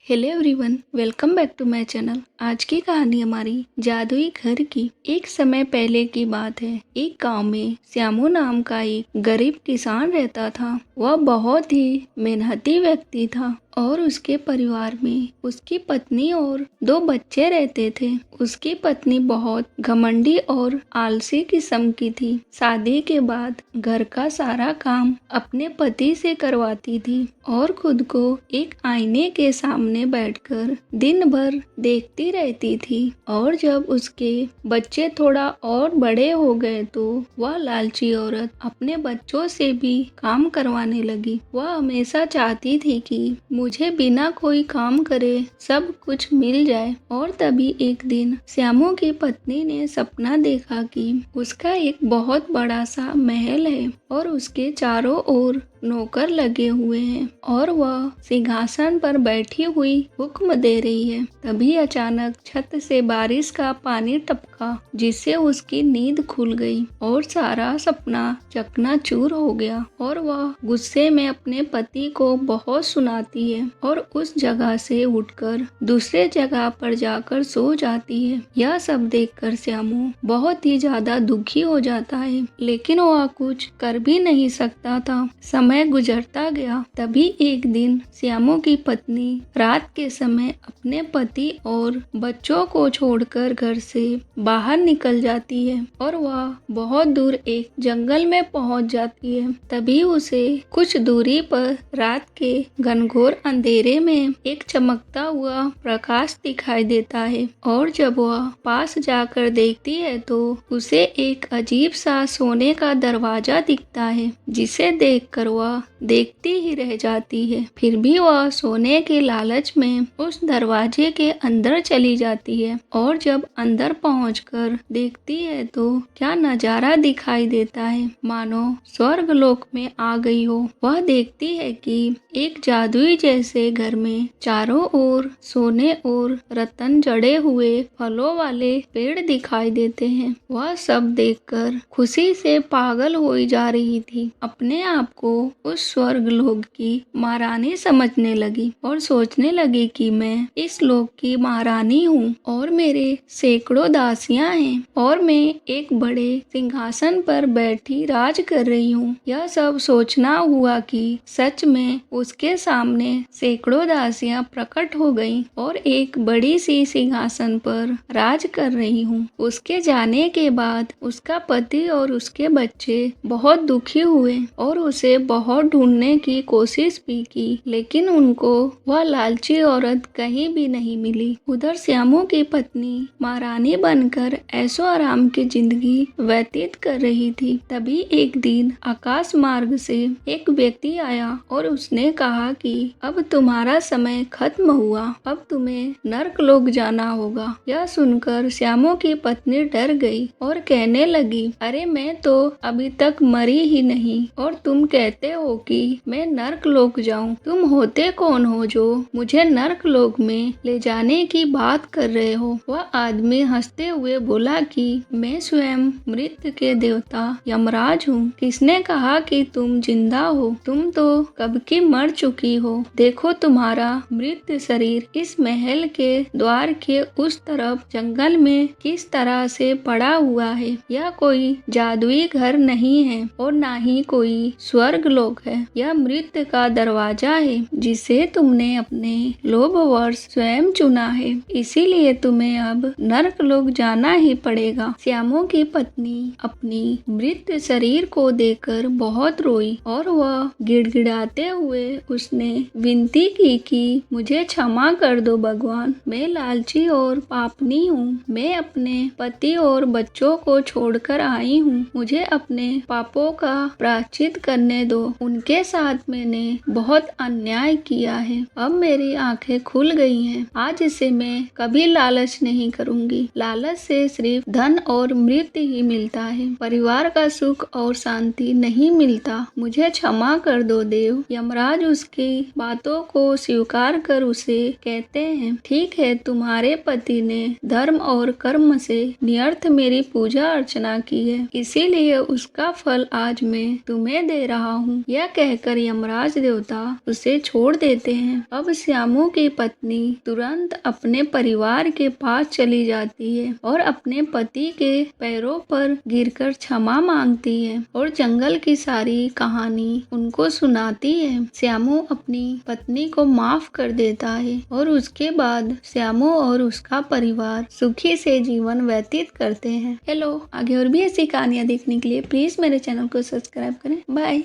Hello everyone, welcome back to my channel. आज की कहानी हमारी जादुई घर की। एक समय पहले की बात है। एक गांव में श्यामू नाम का एक गरीब किसान रहता था। वह बहुत ही मेहनती व्यक्ति था और उसके परिवार में उसकी पत्नी और 2 बच्चे रहते थे। उसकी पत्नी बहुत घमंडी और आलसी किस्म की थी। शादी के बाद घर का सारा काम अपने पति से करवाती थी और खुद को एक आईने के सामने बैठकर दिन भर देखती रहती थी। और जब उसके बच्चे थोड़ा और बड़े हो गए तो वह लालची औरत अपने बच्चों से भी काम करवाने लगी। वह हमेशा चाहती थी कि मुझे बिना कोई काम करे सब कुछ मिल जाए। और तभी एक दिन श्यामू की पत्नी ने सपना देखा कि उसका एक बहुत बड़ा सा महल है और उसके चारों ओर नौकर लगे हुए हैं और वह सिंहासन पर बैठी हुई हुक्म दे रही है। तभी अचानक छत से बारिश का पानी टपका, जिससे उसकी नींद खुल गई और सारा सपना चकनाचूर हो गया। और वह गुस्से में अपने पति को बहुत सुनाती है और उस जगह से उठकर दूसरे जगह पर जाकर सो जाती है। यह सब देखकर श्यामू बहुत ही ज्यादा दुखी हो जाता है, लेकिन वह कुछ कर भी नहीं सकता था। समय गुजरता गया। तभी एक दिन श्यामू की पत्नी रात के समय अपने पति और बच्चों को छोड़कर घर से बाहर निकल जाती है और वह बहुत दूर एक जंगल में पहुंच जाती है। तभी उसे कुछ दूरी पर रात के घनघोर अंधेरे में एक चमकता हुआ प्रकाश दिखाई देता है और जब वह पास जाकर देखती है तो उसे एक अजीब सा सोने का दरवाजा दिखता है, जिसे देखकर वह देखती ही रह जाती है। फिर भी वह सोने के लालच में उस दरवाजे के अंदर चली जाती है और जब अंदर पहुंचकर देखती है तो क्या नजारा दिखाई देता है, मानो स्वर्ग लोक में आ गई हो। वह देखती है कि एक जादुई जैसे घर में चारों ओर सोने और रतन जड़े हुए फलों वाले पेड़ दिखाई देते हैं। वह सब देखकर खुशी से पागल हो जा रही थी। अपने आप को उस स्वर्ग लोक की महारानी समझने लगी और सोचने लगी कि मैं इस लोक की महारानी हूँ और मेरे सैकड़ों दासियां हैं और मैं एक बड़े सिंहासन पर बैठी राज कर रही हूँ। यह सब सोचना हुआ कि सच में उसके सामने सैकड़ों दासियां प्रकट हो गईं और एक बड़ी सी सिंहासन पर राज कर रही हूँ। उसके जाने के बाद उसका पति और उसके बच्चे बहुत दुखी हुए और उसे बहुत ढूंढने की कोशिश भी की, लेकिन उनको वह लालची औरत कहीं भी नहीं मिली। उधर श्यामू की पत्नी महारानी बनकर ऐशो आराम की जिंदगी व्यतीत कर रही थी। तभी एक दिन आकाश मार्ग से एक व्यक्ति आया और उसने कहा कि अब तुम्हारा समय खत्म हुआ, अब तुम्हें नर्क लोक जाना होगा। यह सुनकर श्यामू की पत्नी डर गई और कहने लगी, अरे मैं तो अभी तक मरी ही नहीं और तुम कहते हो कि मैं नर्क लोक जाऊं। तुम होते कौन हो जो मुझे नर्क लोक में ले जाने की बात कर रहे हो। वह आदमी हंसते हुए बोला कि मैं स्वयं मृत्यु के देवता यमराज हूँ। किसने कहा कि तुम जिंदा हो? तुम तो कब की मर चुकी हो। देखो तुम्हारा मृत शरीर इस महल के द्वार के उस तरफ जंगल में किस तरह से पड़ा हुआ है। यह कोई जादुई घर नहीं है और ना ही कोई स्वर्ग लोक है। यह मृत्यु का दरवाजा है, जिसे तुमने अपने लोभवश स्वयं चुना है। इसीलिए तुम्हें अब नर्क लोक जाना ही पड़ेगा। श्यामू की पत्नी अपनी मृत शरीर को देखकर बहुत रोई और वह गिड़गिड़ाते हुए उसने विनती की कि मुझे क्षमा कर दो भगवान, मैं लालची और पापनी हूँ। मैं अपने पति और बच्चों को छोड़कर आई हूँ। मुझे अपने पापों का प्रायश्चित करने दो। उनके साथ मैंने बहुत अन्याय किया है। अब मेरी आंखें खुल गई हैं। आज से मैं कभी लालच नहीं करूंगी। लालच से सिर्फ धन और मृत्यु ही मिलता है, परिवार का सुख और शांति नहीं मिलता। मुझे क्षमा कर दो देव। यमराज उसकी बातों को स्वीकार कर उसे कहते हैं, ठीक है, तुम्हारे पति ने धर्म और कर्म से निरर्थ मेरी पूजा अर्चना की है, इसीलिए उसका फल आज मैं तुम्हें दे रहा हूँ। हूँ, यह कहकर यमराज देवता उसे छोड़ देते हैं। अब श्यामू की पत्नी तुरंत अपने परिवार के पास चली जाती है और अपने पति के पैरों पर गिरकर क्षमा मांगती है और जंगल की सारी कहानी उनको सुनाती है। श्यामू अपनी पत्नी को माफ कर देता है और उसके बाद श्यामू और उसका परिवार सुखी से जीवन व्यतीत करते हैं। हेलो, आगे और भी ऐसी कहानियाँ देखने के लिए प्लीज मेरे चैनल को सब्सक्राइब करें। बाय।